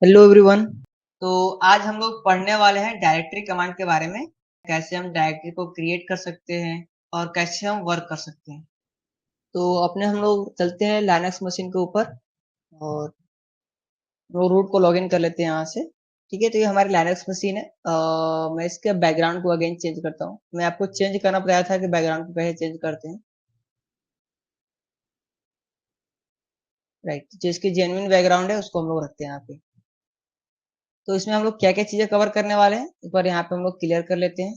Hello everyone. तो आज हम लोग पढ़ने वाले हैं डायरेक्टरी कमांड के बारे में। कैसे हम डायरेक्टरी को क्रिएट कर सकते हैं और कैसे हम वर्क कर सकते हैं। तो अपने हम लोग चलते हैं लाइनक्स मशीन के ऊपर और रूट को लॉगिन कर लेते हैं यहाँ से। ठीक है, तो ये हमारी लाइनक्स मशीन है। मैं इसके बैकग्राउंड को अगेन चेंज करता हूँ। मैं आपको चेंज करना बताया था कि बैकग्राउंड को कैसे चेंज करते हैं। राइट, जो इसकी जेन्युइन बैकग्राउंड है उसको हम लोग रखते हैं यहाँ पे। तो इसमें हम लोग क्या क्या चीजें कवर करने वाले हैं एक बार यहाँ पे हम लोग क्लियर कर लेते हैं।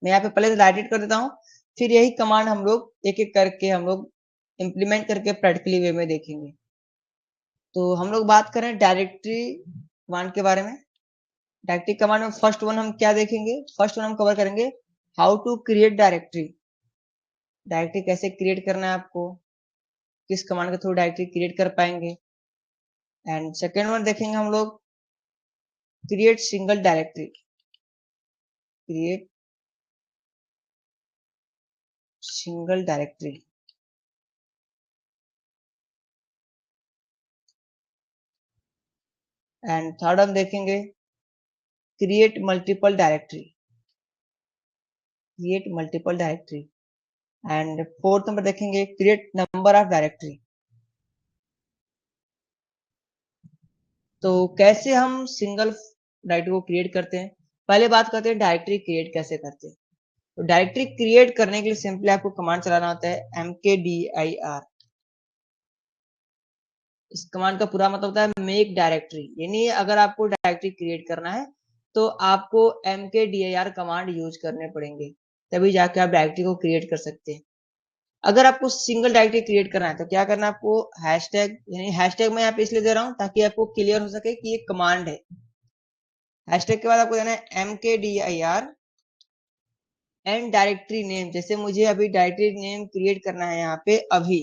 मैं यहाँ पे पहले से एडिट कर देता हूँ, फिर यही कमांड हम लोग एक एक करके हम लोग इम्प्लीमेंट करके प्रैक्टिकली वे में देखेंगे। तो हम लोग बात करें डायरेक्टरी कमांड के बारे में। डायरेक्टरी कमांड में फर्स्ट वन हम क्या देखेंगे, फर्स्ट वन हम कवर करेंगे how to create directory. Directory कैसे क्रिएट करना है आपको, किस कमांड के थ्रू डायरेक्टरी क्रिएट कर पाएंगे। एंड सेकेंड वन देखेंगे हम लोग create single directory. Create single directory. And third हम देखेंगे create multiple directory. Create multiple directory. And fourth number देखेंगे क्रिएट नंबर ऑफ डायरेक्टरी। तो कैसे हम सिंगल डायरेक्टरी को क्रिएट करते हैं, पहले बात करते हैं डायरेक्टरी क्रिएट कैसे करते हैं। तो डायरेक्टरी क्रिएट करने के लिए सिंपली आपको कमांड चलाना होता है mkdir। इस कमांड का पूरा मतलब होता है मेक डायरेक्टरी, यानी अगर आपको डायरेक्टरी क्रिएट करना है तो आपको mkdir कमांड यूज करने पड़ेंगे, तभी जाके आप डायरेक्टरी को क्रिएट कर सकते हैं। अगर आपको सिंगल डायरेक्टरी क्रिएट करना है तो क्या करना है आपको, हैशटैग, यानी हैशटैग मैं यहाँ पे इसलिए दे रहा हूँ ताकि आपको क्लियर हो सके कि ये कमांड है। हैशटैग के बाद आपको देना है mkdir एंड डायरेक्टरी नेम। जैसे मुझे अभी डायरेक्टरी नेम क्रिएट करना है यहाँ पे अभी,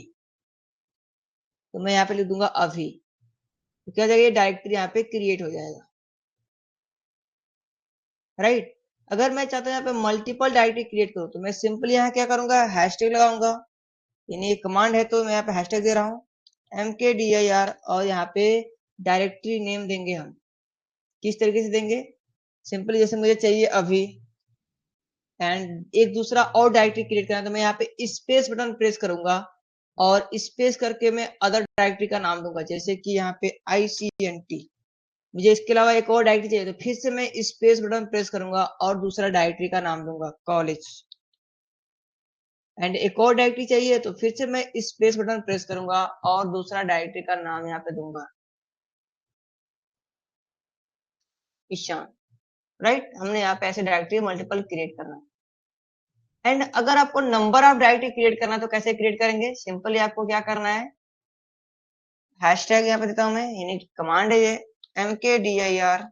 तो मैं यहाँ पे लिख दूंगा अभी। तो क्या जाएगा, ये डायरेक्टरी यहाँ पे क्रिएट हो जाएगा। राइट। अगर मैं चाहता हूँ यहाँ पे मल्टीपल डायरेक्टरी क्रिएट करूँ तो मैं सिंपली यहाँ क्या करूंगा, हैशटैग लगाऊंगा। यानी ये कमांड है तो मैं यहाँ पे हैशटैग दे रहा हूँ mkdir और यहाँ पे डायरेक्टरी नेम देंगे हम। किस तरीके से देंगे, सिंपली जैसे मुझे चाहिए अभी एंड एक दूसरा और डायरेक्टरी क्रिएट करना है तो मैं यहाँ पे स्पेस बटन प्रेस करूंगा और स्पेस करके मैं अदर डायरेक्टरी का नाम दूंगा, जैसे कि यहाँ पे ICNT। मुझे इसके अलावा एक और डायरेक्टरी चाहिए तो फिर से मैं स्पेस बटन प्रेस करूंगा और दूसरा डायरेक्टरी का नाम दूंगा कॉलेज। एंड एक और डायरेक्टरी चाहिए तो फिर से मैं स्पेस बटन प्रेस करूंगा और दूसरा डायरेक्टरी का नाम यहाँ पे दूंगा ईशान। राइट, हमने यहाँ पे ऐसे डायरेक्टरी मल्टीपल क्रिएट करना है। एंड अगर आपको नंबर ऑफ डायरेक्टरी क्रिएट करना है तो कैसे क्रिएट करेंगे, सिंपली आपको क्या करना है, हैशटैग यहाँ पे देता हूं मैं, यानी कमांड है ये mkdir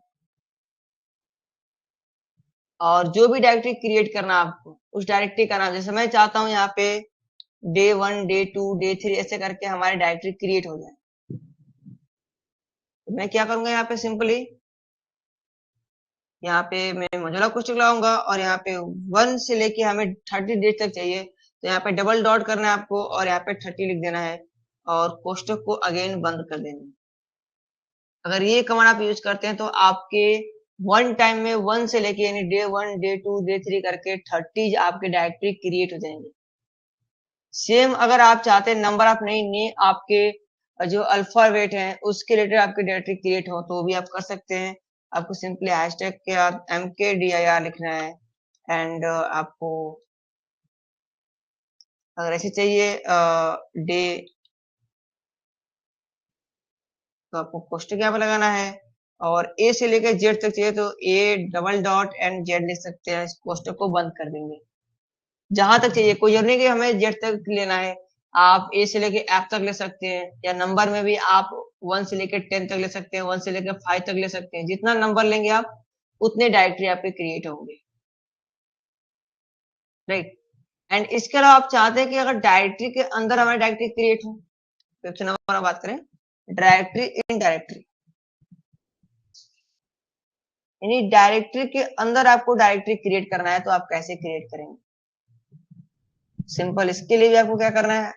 और जो भी डायरेक्टरी क्रिएट करना है आपको उस डायरेक्टरी का नाम, जैसे मैं चाहता हूँ यहाँ पे day1 day2 day3 ऐसे करके हमारी डायरेक्टरी क्रिएट हो जाए। तो मैं क्या करूंगा, यहाँ पे सिंपली यहाँ पे मैं मोज़िला कोष्ठक लगाऊंगा और यहाँ पे 1 से लेके हमें 30 डेज तक चाहिए तो यहाँ पे डबल डॉट करना है आपको और यहाँ पे 30 लिख देना है और कोष्ठक को अगेन बंद कर देना है। अगर ये कमांड आप यूज करते हैं तो आपके वन टाइम में 1 से लेके यानी day1 day2 day3 करके 30 आपके डायरेक्टरी क्रिएट हो जाएंगे। सेम अगर आप चाहते हैं नंबर ऑफ नहीं आपके जो अल्फाबेट हैं उसके रिलेटेड आपके डायरेक्टरी क्रिएट हो तो भी आप कर सकते हैं। आपको सिंपली हैशटैग के बाद mkdir लिखना है एंड आपको अगर ऐसे चाहिए डे तो आपको कोष्टक यहाँ पे लगाना है और ए से लेकर जेड तक चाहिए तो A double dot and Z लिख सकते हैं, इस कोष्टक को बंद कर देंगे। जहां तक चाहिए, कोई जरूरी नहीं कि हमें जेड तक लेना है, आप ए से लेके एफ तक ले सकते हैं या नंबर में भी आप 1 से लेके 10 तक ले सकते हैं, 1 से लेके 5 तक ले सकते हैं। जितना नंबर लेंगे आप उतने डायरेक्टरी आपके क्रिएट होंगे। राइट। एंड इसके अलावा आप चाहते हैं कि अगर डायरेक्टरी के अंदर हमारी डायरेक्टरी क्रिएट हो, फिफ्थ नंबर बात करें डायरेक्टरी इन डायरेक्टरी, यानी डायरेक्टरी के अंदर आपको डायरेक्टरी क्रिएट करना है तो आप कैसे क्रिएट करेंगे। सिंपल, इसके लिए भी आपको क्या करना है,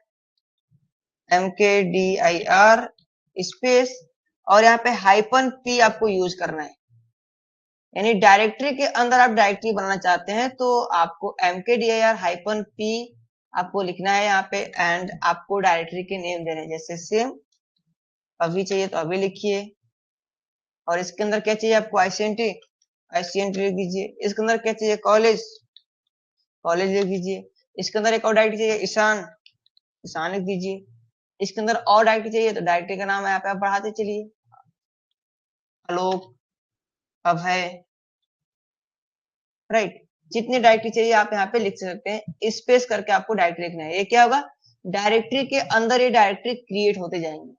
mkdir स्पेस और यहाँ पे हाइपन p आपको यूज करना है। यानी डायरेक्टरी के अंदर आप डायरेक्टरी बनाना चाहते हैं तो आपको mkdir हाइपन p आपको लिखना है यहाँ पे एंड आपको डायरेक्टरी के नेम देने हैं। जैसे सेम अभी चाहिए तो अभी लिखिए और इसके अंदर क्या चाहिए आपको आईसीएनटी लिख दीजिए। इसके अंदर क्या चाहिए कॉलेज लिख दीजिए। इसके अंदर एक और डायरेक्टरी चाहिए ईशान लिख दीजिए। इसके अंदर और डायरेक्टरी चाहिए तो डायरेक्टरी का नाम यहाँ पे आप बढ़ाते चलिए, आलोक, अभय, राइट। जितनी डायरेक्टरी चाहिए आप यहाँ पे लिख सकते हैं। स्पेस करके आपको डायरेक्टरी लिखना है। ये क्या होगा, डायरेक्टरी के अंदर ये डायरेक्टरी क्रिएट होते जाएंगे।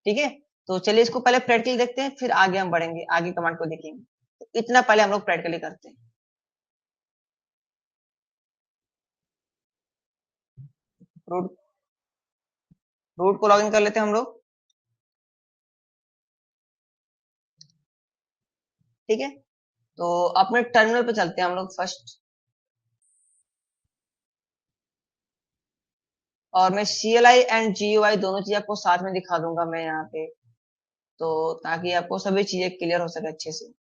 ठीक है, तो चलिए इसको पहले प्रैक्टिकली देखते हैं, फिर आगे हम बढ़ेंगे, आगे कमांड को देखेंगे। तो इतना पहले हम लोग प्रैक्टिकली करते हैं। रूट रूट को लॉगिन कर लेते हैं हम लोग। ठीक है, तो अपने टर्मिनल पे चलते हैं हम लोग फर्स्ट, और मैं CLI एंड GUI दोनों चीज आपको साथ में दिखा दूंगा मैं यहाँ पे, तो ताकि आपको सभी चीजें क्लियर हो सके अच्छे से।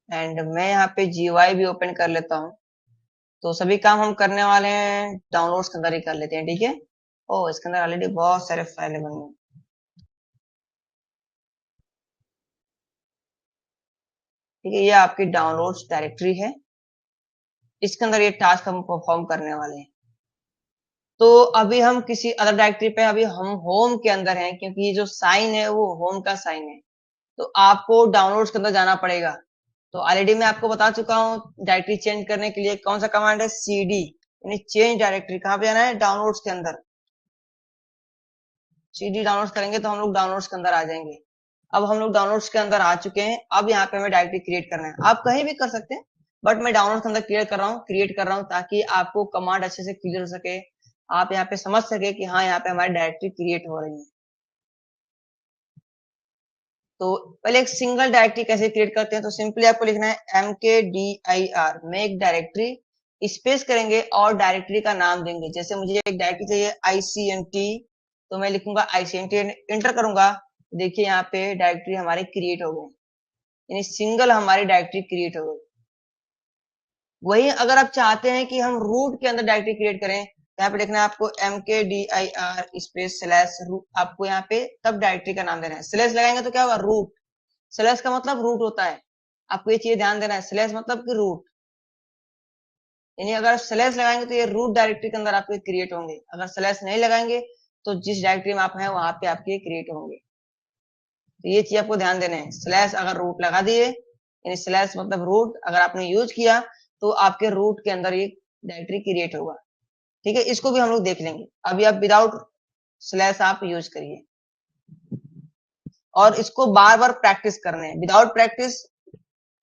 एंड मैं यहाँ पे GUI भी ओपन कर लेता हूँ। तो सभी काम हम करने वाले हैं डाउनलोड्स के अंदर ही कर लेते हैं। ठीक है, ओ इसके अंदर ऑलरेडी बहुत सारे फाइलें बनी हैं। ठीक है, ये आपकी डाउनलोड्स डायरेक्टरी है। इसके अंदर ये टास्क हम परफॉर्म करने वाले हैं। तो अभी हम किसी अदर डायरेक्टरी पे, अभी हम होम के अंदर हैं क्योंकि ये जो साइन है वो होम का साइन है। तो आपको डाउनलोड्स के अंदर जाना पड़ेगा। तो ऑलरेडी मैं आपको बता चुका हूँ डायरेक्टरी चेंज करने के लिए कौन सा कमांड है, CD, यानी चेंज डायरेक्टरी। कहाँ पे जाना है, डाउनलोड्स के अंदर। CD डाउनलोड करेंगे तो हम लोग डाउनलोड्स के अंदर आ जाएंगे। अब हम लोग डाउनलोड्स के अंदर आ चुके हैं। अब यहाँ पे हमें डायरेक्टरी क्रिएट करना है। आप कहीं भी कर सकते हैं, बट मैं डाउनलोड के अंदर क्रिएट कर रहा हूँ ताकि आपको कमांड अच्छे से क्लियर हो सके, आप यहाँ पे समझ सके कि हाँ यहाँ पे हमारी डायरेक्टरी क्रिएट हो रही है। तो पहले एक सिंगल डायरेक्टरी कैसे क्रिएट करते हैं, तो सिंपली आपको लिखना है mkdir मेक डायरेक्टरी स्पेस करेंगे और डायरेक्टरी का नाम देंगे। जैसे मुझे एक डायरेक्टरी चाहिए ICNT, तो मैं लिखूंगा ICNT, एंटर करूंगा। देखिए यहाँ पे डायरेक्टरी हमारी क्रिएट हो गई, यानी सिंगल हमारी डायरेक्टरी क्रिएट हो गई। वही अगर आप चाहते हैं कि हम रूट के अंदर डायरेक्टरी क्रिएट करें, तो यहाँ पे लिखना है आपको mkdir स्पेस स्लैश रूट। आपको यहाँ पे तब डायरेक्टरी का नाम देना है। स्लैश लगाएंगे तो क्या होगा, रूट। स्लैश का मतलब रूट होता है, आपको ये चीज ध्यान देना है। स्लैश मतलब कि रूट, यानी अगर स्लैश लगाएंगे तो ये रूट डायरेक्टरी के अंदर आपके क्रिएट होंगे। अगर स्लैश नहीं लगाएंगे तो जिस डायरेक्टरी में आप हैं वहां पे आपके क्रिएट होंगे। तो ये चीज आपको ध्यान देना है। स्लैश अगर रूट लगा दिए, यानी स्लैश मतलब रूट अगर आपने यूज किया, तो आपके रूट के अंदर ये डायरेक्टरी क्रिएट होगा। ठीक है, इसको भी हम लोग देख लेंगे। अभी आप विदाउट स्लैश आप यूज करिए, और इसको बार बार प्रैक्टिस करने हैं। विदाउट प्रैक्टिस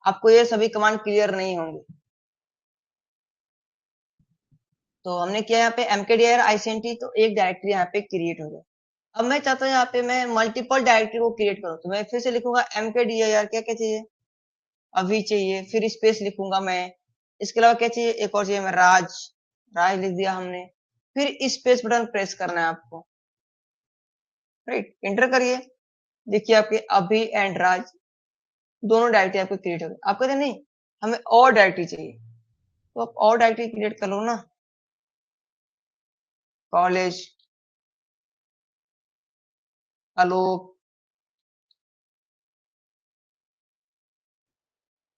आपको ये सभी कमांड क्लियर नहीं होंगे। तो हमने किया यहाँ पे mkdir ICNT, तो एक डायरेक्टरी यहाँ पे क्रिएट हो गया। अब मैं चाहता हूँ यहाँ पे मैं मल्टीपल डायरेक्टरी को क्रिएट करूँ, तो मैं फिर से लिखूंगा mkdir, क्या क्या चाहिए, अभी चाहिए, फिर स्पेस लिखूंगा मैं। इसके अलावा क्या चाहिए, एक और चाहिए मैं राज लिख दिया हमने। फिर स्पेस बटन प्रेस करना है आपको, राइट, एंटर करिए। देखिए आपके अभी एंड राज दोनों डायरेक्टरी आपको क्रिएट हो गई। आप कहते नहीं हमें और डायरेक्टरी चाहिए, तो आप और डायरेक्टरी क्रिएट कर लो ना, कॉलेज, आलोक,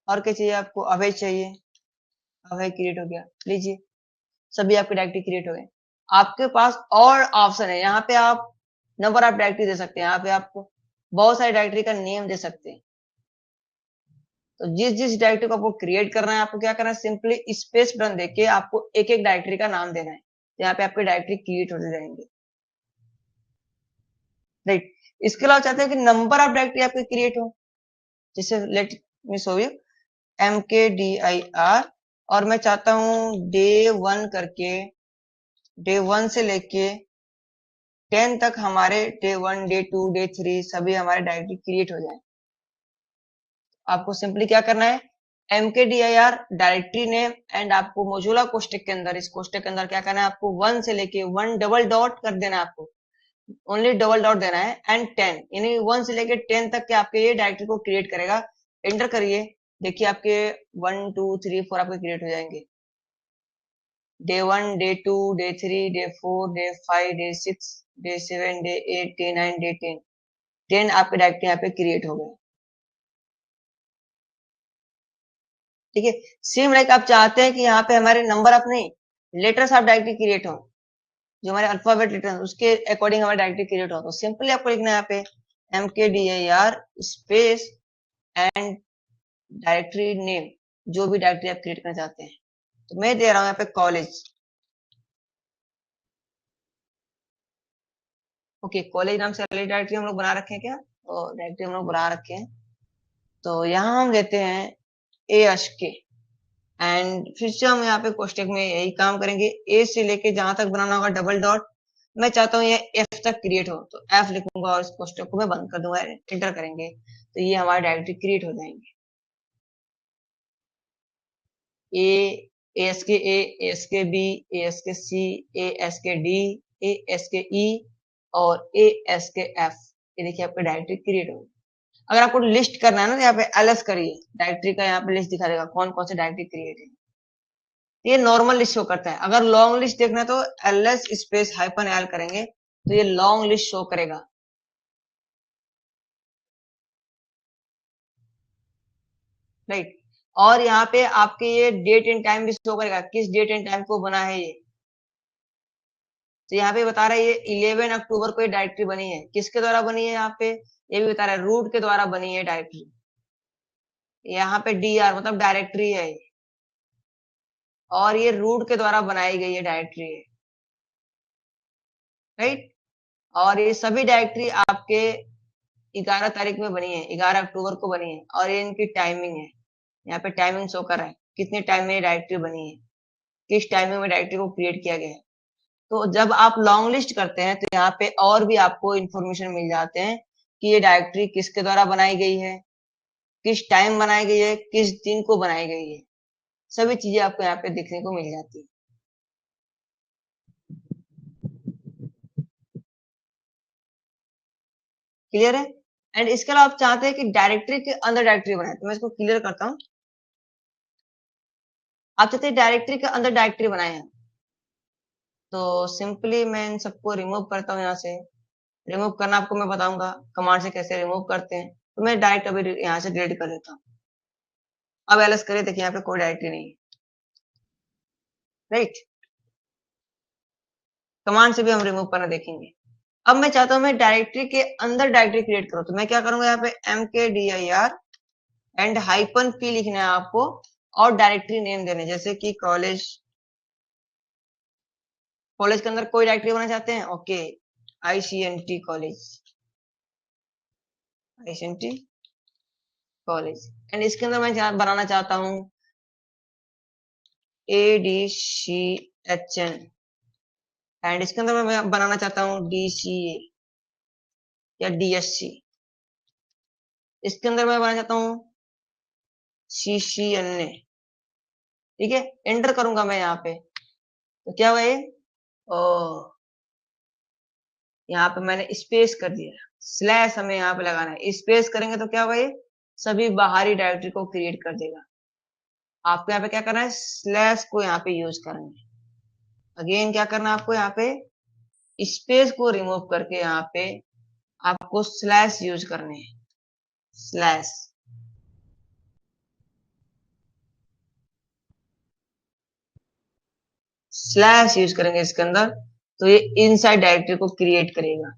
और क्या चाहिए आपको, अभय चाहिए, अभय क्रिएट हो गया। लीजिए सभी आपके डायरेक्टरी क्रिएट हो गए। आपके पास और ऑप्शन है, यहाँ पे आप नंबर ऑफ डायरेक्टरी दे सकते हैं। यहाँ पे आपको बहुत सारी डायरेक्टरी का नेम दे सकते हैं। तो जिस जिस डायरेक्टरी को आपको क्रिएट करना है, आपको क्या करना है, सिंपली स्पेस बटन देके आपको एक एक डायरेक्टरी का नाम देना है। तो यहाँ पे आपके डायरेक्टरी क्रिएट होते जाएंगे, राइट। इसके अलावा चाहते हैं कि नंबर ऑफ डायरेक्टरी आपके क्रिएट हो, जैसे let me show you mkdir, और मैं चाहता हूँ डे 1 करके, डे 1 से लेके 10 तक हमारे डे 1 डे 2 डे 3 सभी हमारे डायरेक्टरी क्रिएट हो जाए। आपको सिंपली क्या करना है, mkdir डायरेक्टरी नेम एंड आपको मोजुला कोष्टक के अंदर, इस कोष्टक के अंदर क्या करना है आपको 1 से लेके 1 डबल डॉट कर देना है, आपको ओनली डबल डॉट देना है एंड 10, यानी 1 से लेके 10 तक के आपके ये डायरेक्टरी को क्रिएट करेगा। एंटर करिए, देखिए आपके 1 2 3 4 आपके क्रिएट हो जाएंगे। Day 1 day 2 day 3 day 4 day 5 day 6 day 7 day 8 day 9 day 10, 10 आपके डायरेक्टरी यहाँ पे क्रिएट हो गए। ठीक है, सेम लाइक आप चाहते हैं कि यहाँ पे हमारे नंबर ऑफ नहीं, लेटर्स ऑफ डायरेक्टरी क्रिएट हो, जो हमारे अल्फाबेट लेटर उसके अकॉर्डिंग हमारे डायरेक्टरी क्रिएट हो, तो सिंपली आपको लिखना है यहाँ पे mkdir space and directory name, जो भी डायरेक्टरी आप क्रिएट करना चाहते हैं। तो मैं दे रहा हूँ यहाँ पे कॉलेज। ओके, कॉलेज नाम से ऑलरेडी डायरेक्टरी हम लोग बना रखे हैं क्या, तो डायरेक्टरी हम लोग बना रखे हैं। तो यहाँ हम देते हैं ASK एंड फिर से हम यहाँ पे कोष्टक में यही काम करेंगे, ए से लेके जहां तक बनाना होगा डबल डॉट, मैं चाहता हूँ ये एफ तक क्रिएट हो, तो एफ लिखूंगा और इस कोष्टक को मैं बंद कर दूंगा, एंटर करेंगे तो ये हमारे डायरेक्टरी क्रिएट हो जाएंगे। ए, ASK B, ASK C, ASK D, ASK E और ASK F, ये देखिए आपका डायरेक्टरी क्रिएट हो। अगर आपको लिस्ट करना है ना तो यहाँ पे LS करिए, डायरेक्टरी का यहाँ पे लिस्ट दिखा देगा कौन कौन से डायरेक्टरी क्रिएट है। ये नॉर्मल लिस्ट शो करता है। अगर लॉन्ग लिस्ट देखना है तो LS स्पेस हाइफन L करेंगे तो ये लॉन्ग लिस्ट शो करेगा। राइट, और यहाँ पे आपके ये डेट एंड टाइम भी शो करेगा, किस डेट एंड टाइम को बना है ये। तो यहाँ पे बता रहा है ये 11 अक्टूबर को ये डायरेक्टरी बनी है, किसके द्वारा बनी है यहाँ पे, ये भी बता रहा है रूट के द्वारा बनी है डायरेक्टरी। यहाँ पे DR मतलब डायरेक्टरी है और ये रूट के द्वारा बनाई गई है डायरेक्टरी है। राइट, और ये सभी डायरेक्टरी आपके 11 तारीख में बनी है, 11 अक्टूबर को बनी है, और ये इनकी टाइमिंग है, यहाँ पे टाइमिंग शो कर रहा है कितने टाइम में डायरेक्टरी बनी है, किस टाइमिंग में डायरेक्टरी को क्रिएट किया गया है। तो जब आप लॉन्ग लिस्ट करते हैं तो यहाँ पे और भी आपको इंफॉर्मेशन मिल जाते हैं कि ये डायरेक्टरी किसके द्वारा बनाई गई है, किस टाइम बनाई गई है, किस दिन को बनाई गई है, सभी चीजें आपको यहाँ पे देखने को मिल जाती है। क्लियर है। एंड इसके अलावा आप चाहते हैं कि डायरेक्टरी के अंदर डायरेक्टरी बनाए, तो मैं इसको क्लियर करता हूँ। आप चाहते हैं डायरेक्टरी के अंदर डायरेक्टरी बनाए हैं, तो सिंपली मैं इन सबको रिमूव करता हूँ यहाँ से। रिमूव करना आपको मैं बताऊंगा कमांड से कैसे रिमूव करते हैं, तो मैं डायरेक्ट अभी यहाँ से डिलीट कर देता हूँ। अब एलएस करिए, देखिए यहाँ पे कोई डायरेक्टरी नहीं है। राइट, कमांड से भी हम रिमूव करना देखेंगे। अब मैं चाहता हूँ मैं डायरेक्टरी के अंदर डायरेक्टरी क्रिएट करूँ, तो मैं क्या करूंगा यहाँ पे mkdir एंड हाइपन p लिखना है आपको और डायरेक्टरी नेम देने, जैसे कि कॉलेज। कॉलेज के अंदर कोई डायरेक्टरी बनाना चाहते हैं, okay ICNT college, ICNT college. And इसके अंदर मैं बनाना चाहता हूँ ADCHN एंड इसके अंदर मैं बनाना चाहता हूँ DCA या DSC। इसके अंदर मैं बनाना चाहता हूँ CCNA। ठीक है, एंटर करूंगा मैं यहाँ पे, तो क्या हुआ ये, ओ यहाँ पे मैंने स्पेस कर दिया, स्लैश हमें यहाँ पे लगाना है, स्पेस करेंगे तो क्या होगा, ये सभी बाहरी डायरेक्टरी को क्रिएट कर देगा। आपको यहाँ पे क्या करना है, स्लैश को यहाँ पे यूज करना है। अगेन क्या करना है आपको, यहाँ पे स्पेस को रिमूव करके यहाँ पे आपको स्लैश यूज करने हैं, स्लैश। स्लैश यूज करेंगे इसके अंदर तो ये इनसाइड डायरेक्टरी को क्रिएट करेगा।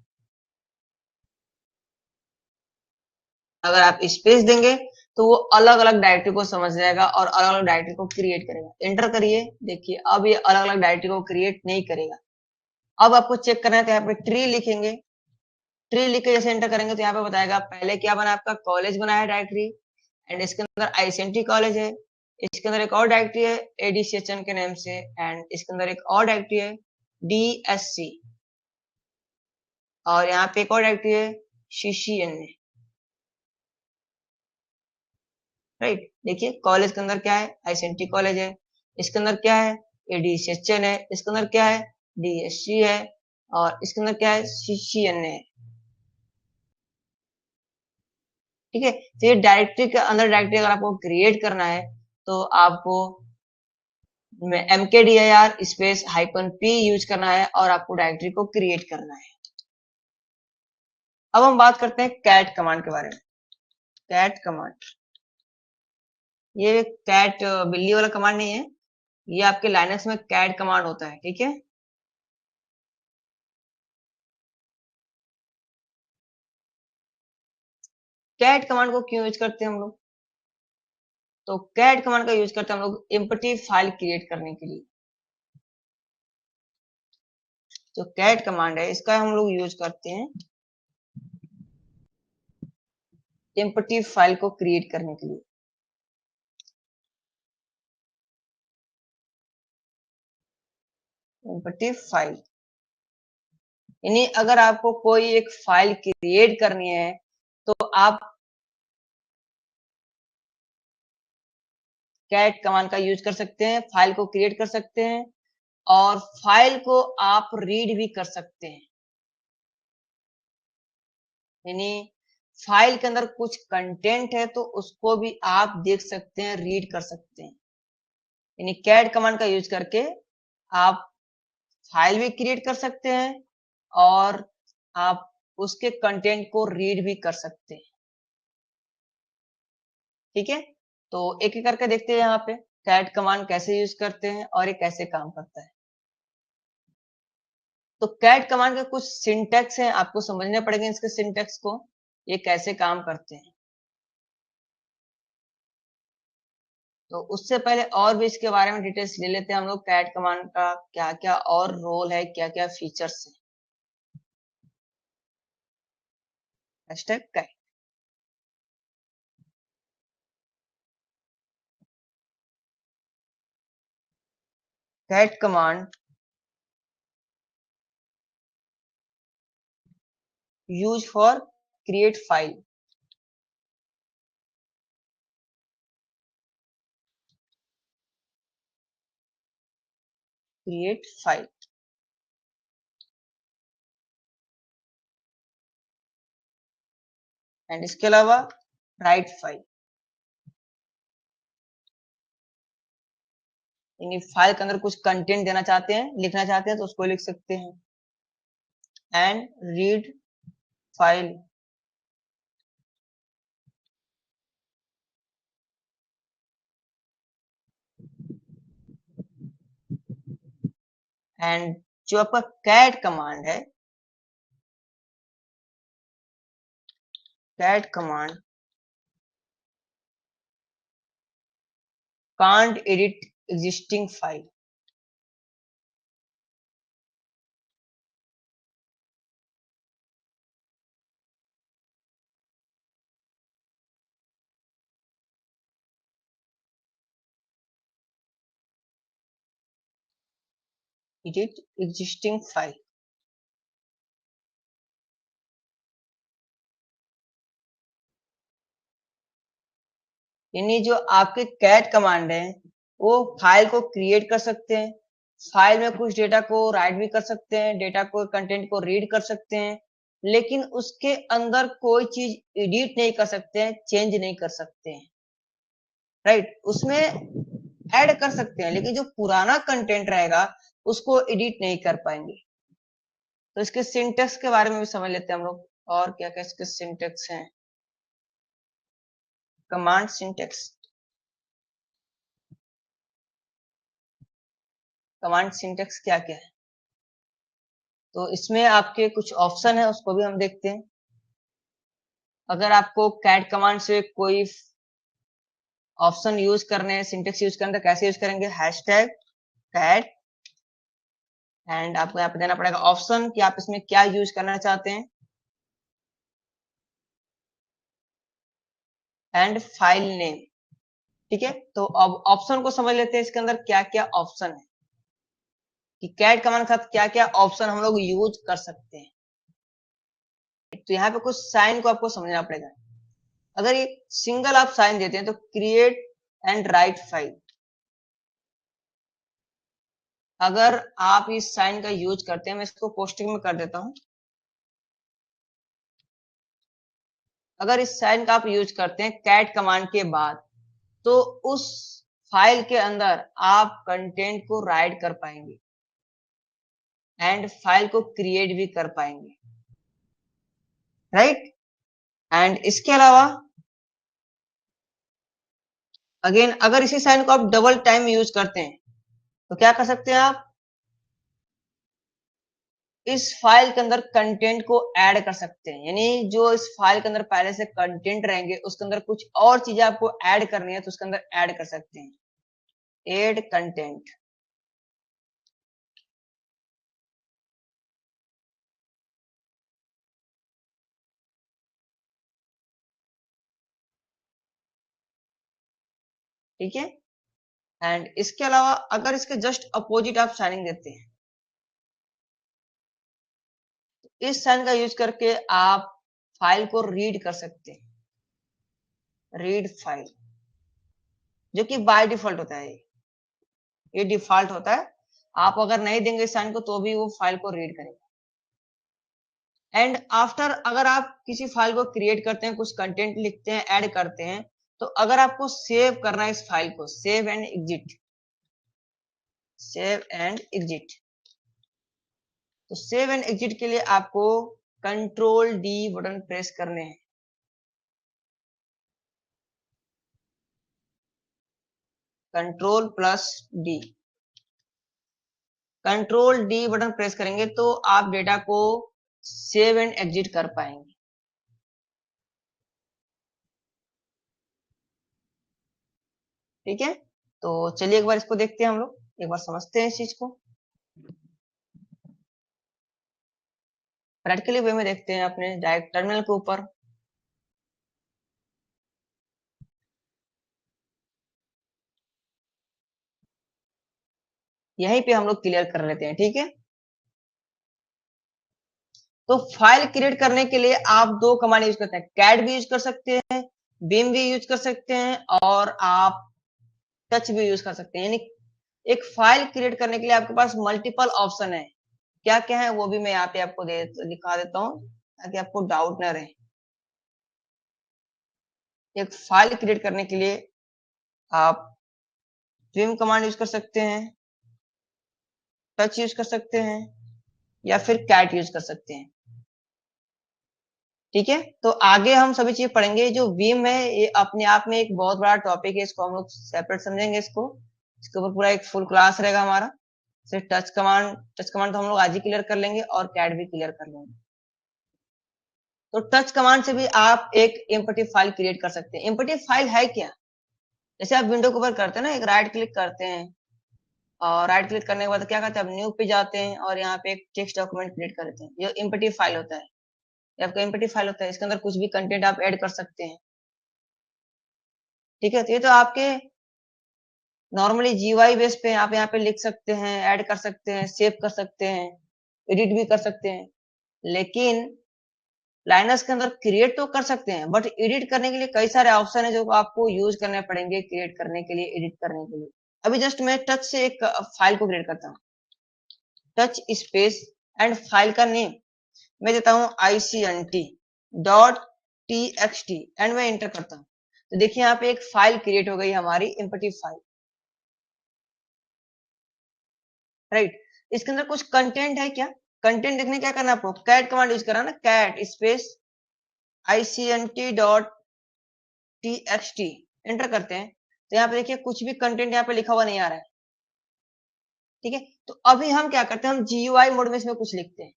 अगर आप स्पेस देंगे तो वो अलग अलग डायरेक्टरी को समझ जाएगा और अलग अलग डायरेक्टरी को क्रिएट करेगा। एंटर करिए, देखिए अब ये अलग अलग डायरेक्टरी को क्रिएट नहीं करेगा। अब आपको चेक करना है तो यहाँ पे ट्री लिखेंगे, ट्री लिख के जैसे एंटर करेंगे तो यहाँ पे बताएगा पहले क्या बना, आपका कॉलेज बना है डायरेक्टरी एंड इसके अंदर ICNT कॉलेज है। इसके अंदर एक और डायरेक्टरी है ADCHN के नेम से एंड इसके अंदर एक और डायरेक्टरी है DSC। और यहाँ पे एक और डायरेक्टरी है CCNA, राइट। देखिए कॉलेज के अंदर क्या है, ICNT कॉलेज है, इसके अंदर क्या है, ADCHN है, इसके अंदर क्या है, DSC है, और इसके अंदर क्या है, CCNA है। ठीक है, तो ये डायरेक्टरी के अंदर डायरेक्टरी अगर आपको क्रिएट करना है तो आपको mkdir स्पेस -p यूज करना है और आपको डायरेक्टरी को क्रिएट करना है। अब हम बात करते हैं कैट कमांड के बारे में। कैट कमांड, ये कैट बिल्ली वाला कमांड नहीं है, ये आपके लाइनक्स में कैट कमांड होता है। ठीक है, कैट कमांड को क्यों यूज करते हैं हम लोग, तो कैट कमांड का यूज करते हैं हम लोग एम्प्टी फाइल क्रिएट करने के लिए। जो कैट कमांड है इसका हम लोग यूज करते हैं एम्प्टी फाइल को क्रिएट करने के लिए। एम्प्टी फाइल यानी अगर आपको कोई एक फाइल क्रिएट करनी है तो आप कैट कमांड का यूज कर सकते हैं, फाइल को क्रिएट कर सकते हैं और फाइल को आप रीड भी कर सकते हैं। यानी फाइल के अंदर कुछ कंटेंट है तो उसको भी आप देख सकते हैं, रीड कर सकते हैं। यानी कैट कमांड का यूज करके आप फाइल भी क्रिएट कर सकते हैं और आप उसके कंटेंट को रीड भी कर सकते हैं। ठीक है, तो एक एक करके देखते हैं यहाँ पे कैट कमांड कैसे यूज करते हैं और ये कैसे काम करता है। तो कैट कमांड के कुछ सिंटेक्स हैं, आपको समझने पड़ेंगे इसके सिंटेक्स को, ये कैसे काम करते हैं। तो उससे पहले और भी इसके बारे में डिटेल्स ले लेते हैं हम लोग, कैट कमांड का क्या क्या और रोल है, क्या क्या फीचर्स है। Hashtag cat, cat command use for create file. Create file and इसके अलावा राइट फाइल, यानी फाइल के अंदर कुछ कंटेंट देना चाहते हैं, लिखना चाहते हैं तो उसको लिख सकते हैं। एंड रीड फाइल, एंड जो आपका कैट कमांड है, cat command can't edit existing file. Edit existing file, यानी जो आपके कैट कमांड है वो फाइल को क्रिएट कर सकते हैं, फाइल में कुछ डेटा को राइट भी कर सकते हैं, डेटा को कंटेंट को रीड कर सकते हैं, लेकिन उसके अंदर कोई चीज एडिट नहीं कर सकते हैं, चेंज नहीं कर सकते हैं, राइट। उसमें ऐड कर सकते हैं लेकिन जो पुराना कंटेंट रहेगा उसको एडिट नहीं कर पाएंगे। तो इसके सिंटेक्स के बारे में भी समझ लेते हैं हम लोग, और क्या क्या इसके सिंटेक्स हैं। कमांड सिंटेक्स, कमांड सिंटेक्स क्या क्या है, तो इसमें आपके कुछ ऑप्शन है उसको भी हम देखते हैं। अगर आपको कैट कमांड से कोई ऑप्शन यूज करने हैं, सिंटेक्स यूज करने, तो कैसे यूज करेंगे, हैशटैग कैट एंड आपको यहाँ पे देना पड़ेगा ऑप्शन कि आप इसमें क्या यूज करना चाहते हैं, एंड फाइल नेम। ठीक है, तो अब ऑप्शन को समझ लेते हैं, इसके अंदर क्या क्या ऑप्शन है कि कैट कमांड के साथ क्या क्या ऑप्शन हम लोग यूज कर सकते हैं। तो यहाँ पे कुछ साइन को आपको समझना पड़ेगा। अगर ये सिंगल आप साइन देते हैं तो क्रिएट एंड राइट फाइल, अगर आप इस साइन का यूज करते हैं, मैं इसको पोस्टिंग में कर देता हूं, अगर इस साइन का आप यूज करते हैं कैट कमांड के बाद, तो उस फाइल के अंदर आप कंटेंट को राइट कर पाएंगे एंड फाइल को क्रिएट भी कर पाएंगे, राइट। एंड इसके अलावा अगेन अगर इसी साइन को आप डबल टाइम यूज करते हैं तो क्या कर सकते हैं आप, इस फाइल के अंदर कंटेंट को ऐड कर सकते हैं। यानी जो इस फाइल के अंदर पहले से कंटेंट रहेंगे उसके अंदर कुछ और चीजें आपको ऐड करनी है तो उसके अंदर ऐड कर सकते हैं, एड कंटेंट। ठीक है। एंड इसके अलावा अगर इसके जस्ट अपोजिट आप साइनिंग देते हैं, इस साइन का यूज करके आप फाइल को रीड कर सकते हैं, रीड फाइल, जो कि बाय डिफॉल्ट होता है, ये डिफॉल्ट होता है। आप अगर नहीं देंगे इस साइन को तो भी वो फाइल को रीड करेगा। एंड आफ्टर अगर आप किसी फाइल को क्रिएट करते हैं, कुछ कंटेंट लिखते हैं, ऐड करते हैं, तो अगर आपको सेव करना है इस फाइल को, save and exit, save and exit, तो सेव एंड एग्जिट के लिए आपको कंट्रोल डी बटन प्रेस करने हैं, control plus D, control D button press करेंगे तो आप डेटा को सेव एंड एग्जिट कर पाएंगे। ठीक है, तो चलिए एक बार इसको देखते हैं, हम लोग एक बार समझते हैं इस चीज को। प्रैक्टिकली वे में देखते हैं अपने डायरेक्ट टर्मिनल के ऊपर। यहीं पे हम लोग क्लियर कर लेते हैं। ठीक है, तो फाइल क्रिएट करने के लिए आप दो कमांड यूज करते हैं, कैट भी यूज कर सकते हैं, बीम भी यूज कर सकते हैं, और आप टच भी यूज कर सकते हैं। यानी एक फाइल क्रिएट करने के लिए आपके पास मल्टीपल ऑप्शन है। क्या क्या है वो भी मैं यहाँ पे आपको दिखा देता हूँ ताकि आपको डाउट ना रहे। एक फाइल क्रिएट करने के लिए आप विम कमांड यूज कर सकते हैं, टच यूज कर सकते हैं, या फिर कैट यूज कर सकते हैं। ठीक है, तो आगे हम सभी चीज पढ़ेंगे। जो विम है ये अपने आप में एक बहुत बड़ा टॉपिक है, इसको हम लोग सेपरेट समझेंगे। इसके ऊपर पूरा एक फुल क्लास रहेगा हमारा। सिर्फ टच कमांड तो हम लोग आज ही क्लियर कर लेंगे और कैट भी क्लियर कर लेंगे। तो टच कमांड से भी आप एक एम्पटी फाइल क्रिएट कर सकते हैं। एम्पटी फाइल है क्या, जैसे आप विंडो के ऊपर करते हैं ना, एक राइट क्लिक करते हैं, और राइट क्लिक करने के बाद क्या करते हैं, आप न्यू पे जाते हैं और यहाँ पे एक टेक्स्ट डॉक्यूमेंट क्रिएट कर देते हैं। ये एम्पटी फाइल होता है, ये आपका एम्पटी फाइल होता है। इसके अंदर कुछ भी कंटेंट आप ऐड कर सकते हैं। ठीक है, तो ये तो आपके नॉर्मली जीयूआई बेस पे आप यहाँ पे लिख सकते हैं, ऐड कर सकते हैं, सेव कर सकते हैं, एडिट भी कर सकते हैं। लेकिन लाइनस के अंदर क्रिएट तो कर सकते हैं, बट एडिट करने के लिए कई सारे ऑप्शन है जो आपको यूज करने पड़ेंगे, क्रिएट करने के लिए, एडिट करने के लिए। अभी जस्ट मैं टच से एक फाइल को क्रिएट करता हूँ, टच स्पेस एंड फाइल का नेम मैं देता हूँ ICNT.txt एंड मैं इंटर करता हूँ। तो देखिए यहाँ पे एक फाइल क्रिएट हो गई हमारी, एम्पटी फाइल, राइट। इसके अंदर कुछ कंटेंट है क्या, कंटेंट देखने क्या करना है आपको, कैट कमांड यूज करना ना, कैट स्पेस ICNT.txt एंटर करते हैं। तो यहाँ पे देखिए कुछ भी कंटेंट यहाँ पे लिखा हुआ नहीं आ रहा है। ठीक है, तो अभी हम क्या करते हैं, हम GUI मोड में इसमें कुछ लिखते हैं।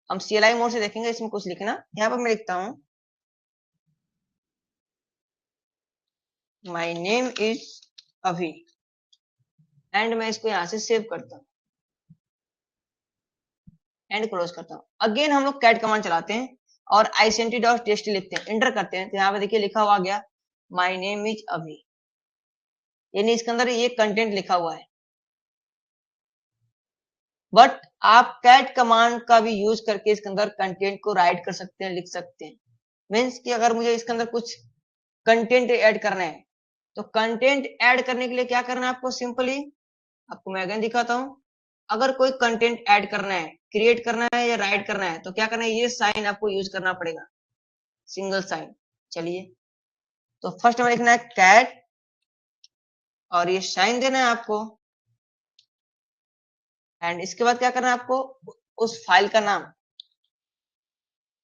हम CLI मोड से देखेंगे इसमें कुछ लिखना। यहाँ पर मैं लिखता हूँ माई नेम इज अभी, एंड मैं इसको यहाँ से सेव करता हूँ एंड क्लोज करता हूँ। अगेन हम लोग कैट कमांड चलाते हैं और ICNT.txt लिखते हैं, एंटर करते हैं। तो यहाँ पे देखिए लिखा हुआ गया माई नेम इज अभी, यानी इसके अंदर ये कंटेंट लिखा हुआ है। बट आप कैट कमांड का भी यूज करके इसके अंदर कंटेंट को राइट कर सकते हैं, लिख सकते हैं। मीन्स कि अगर मुझे इसके अंदर कुछ कंटेंट ऐड करना है, तो कंटेंट ऐड करने के लिए क्या करना है आपको, सिंपली आपको मैं अगेन दिखाता हूं। अगर कोई कंटेंट ऐड करना है, क्रिएट करना है या राइट करना है, तो क्या करना है, ये साइन आपको यूज करना पड़ेगा, सिंगल साइन। चलिए, तो फर्स्ट हमें लिखना है कैट और ये साइन देना है आपको, एंड इसके बाद क्या करना है आपको, उस फाइल का नाम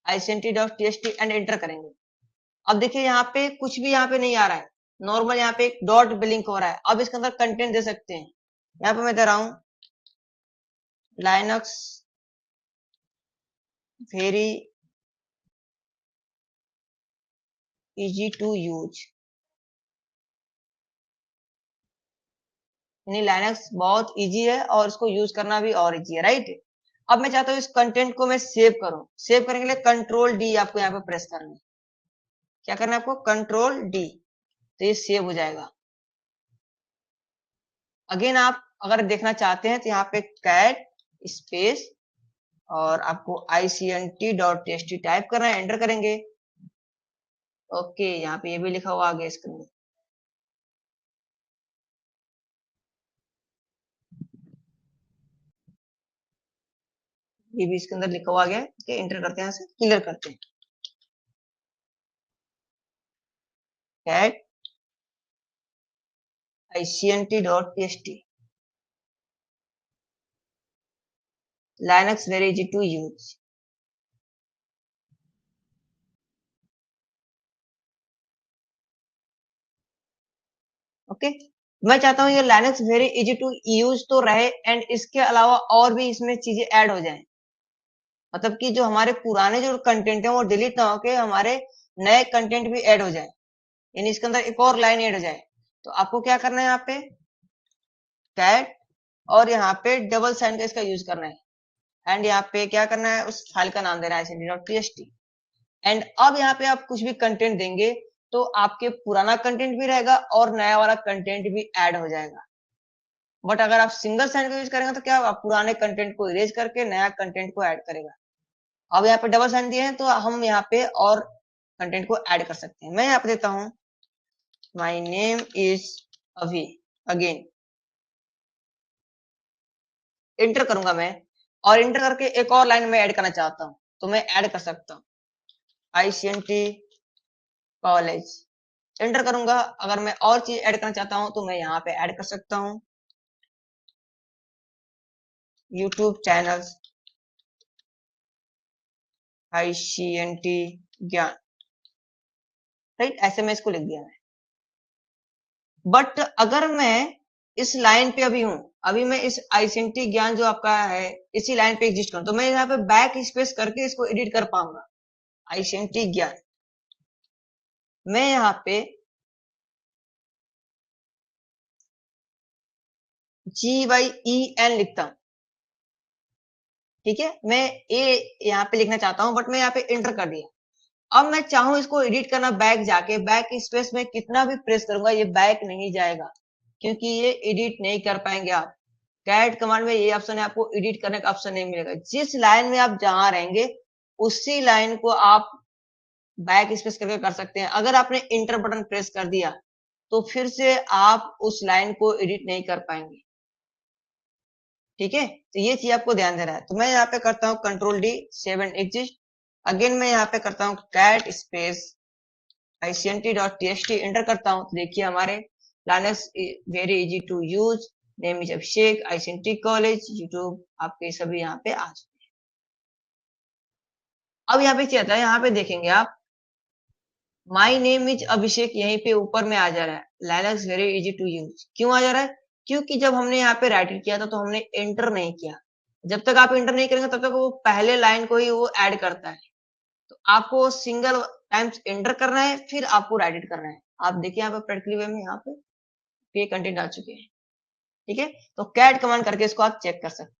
icnt.txt एंड एंटर करेंगे। अब देखिए यहाँ पे कुछ भी यहाँ पे नहीं आ रहा है, नॉर्मल यहाँ पे एक डॉट ब्लिंक हो रहा है। अब इसके अंदर कंटेंट दे सकते हैं, यहाँ पे मैं दे रहा हूं Linux very easy to use, यानी लाइनक्स बहुत इजी है और इसको यूज करना भी और इजी है, राइट। अब मैं चाहता हूँ इस कंटेंट को मैं सेव करूं। सेव करने के लिए कंट्रोल डी आपको यहाँ पे प्रेस करना है। क्या करना है आपको, कंट्रोल डी, तो ये सेव हो जाएगा। अगेन आप अगर देखना चाहते हैं तो यहाँ पे कैट स्पेस और आपको icnt.txt टाइप करना है, एंटर करेंगे। ओके, यहाँ पे ये भी लिखा हुआ आ गया इसके अंदर। ये भी इसके अंदर लिखा हुआ आ गया है। ओके, एंटर करते हैं, यहाँ से क्लियर करते हैं। Cat icnt.txt Linux very easy to use। Okay, मैं चाहता हूँ ये Linux very easy to use तो रहे, एंड इसके अलावा और भी इसमें चीजें ऐड हो जाएं। मतलब कि जो हमारे पुराने जो कंटेंट है वो डिलीट ना होके हमारे नए कंटेंट भी ऐड हो जाए, यानी इसके अंदर एक और लाइन ऐड हो जाए। तो आपको क्या करना है, यहाँ पे कैट और यहाँ पे डबल साइन का इसका यूज करना है, एंड यहाँ पे क्या करना है, उस फाइल का नाम देना है icnt.txt। एंड अब यहाँ पे आप कुछ भी कंटेंट देंगे तो आपके पुराना कंटेंट भी रहेगा और नया वाला कंटेंट भी ऐड हो जाएगा। बट अगर आप सिंगल साइन का यूज करेंगे तो क्या आप पुराने कंटेंट को इरेज करके नया कंटेंट को ऐड करेगा। अब यहाँ पे डबल साइन दिए हैं तो हम यहाँ पे और कंटेंट को ऐड कर सकते हैं। मैं यहाँ पे देता हूं माई नेम इज अभी, अगेन एंटर करूंगा मैं, और एंटर करके एक और लाइन में ऐड करना चाहता हूं तो मैं ऐड कर सकता हूँ icnt कॉलेज, एंटर करूंगा। अगर मैं और चीज ऐड करना चाहता हूं तो मैं यहाँ पे ऐड कर सकता हूँ यूट्यूब चैनल icnt ज्ञान, राइट। ऐसे मैं इसको लिख दिया है। बट अगर मैं इस लाइन पे अभी हूं, अभी मैं इस icnt ज्ञान जो आपका है इसी लाइन पे एग्जिस्ट करूं, तो मैं यहाँ पे बैक स्पेस करके इसको एडिट कर पाऊंगा। icnt ज्ञान, मैं यहाँ पे GYEN लिखता हूं, ठीक है। मैं ए यहाँ पे लिखना चाहता हूं बट मैं यहाँ पे एंटर कर दिया। अब मैं चाहूं इसको एडिट करना, बैक जाके बैक स्पेस में कितना भी प्रेस करूंगा ये बैक नहीं जाएगा, क्योंकि ये एडिट नहीं कर पाएंगे आप। कैट कमांड में ये ऑप्शन है, आपको एडिट करने का ऑप्शन नहीं मिलेगा। जिस लाइन में आप जहां रहेंगे उसी लाइन को आप बैक स्पेस करके कर सकते हैं। अगर आपने इंटर बटन प्रेस कर दिया तो फिर से आप उस लाइन को एडिट नहीं कर पाएंगे, ठीक है। तो ये चीज आपको ध्यान देना है। तो मैं यहाँ पे करता हूँ control D, save and exist. Again मैं यहाँ पे करता हूँ कैट स्पेस icnt.txt, एंटर करता हूँ तो देखिए हमारे Linux very easy to use, name is Abhishek, icnt college, YouTube, आपके सभी यहाँ पे आ चुके हैं। अब यहाँ पे क्या आता है, यहाँ पे देखेंगे आप माई नेम इज अभिषेक, यहीं पे ऊपर में आ जा रहा है Linux very easy to use. क्यों आ जा रहा है, क्योंकि जब हमने यहाँ पे राइट किया था तो हमने एंटर नहीं किया। जब तक आप एंटर नहीं करेंगे तब तक वो पहले लाइन को ही वो ऐड करता है। तो आपको सिंगल टाइम्स एंटर करना है, फिर आपको राइट करना है। आप देखिए यहाँ पे प्रैक्टिकली वे में यहाँ पे कंटेंट आ चुके हैं, ठीक है। तो कैट कमांड करके इसको आप चेक कर सकते हैं।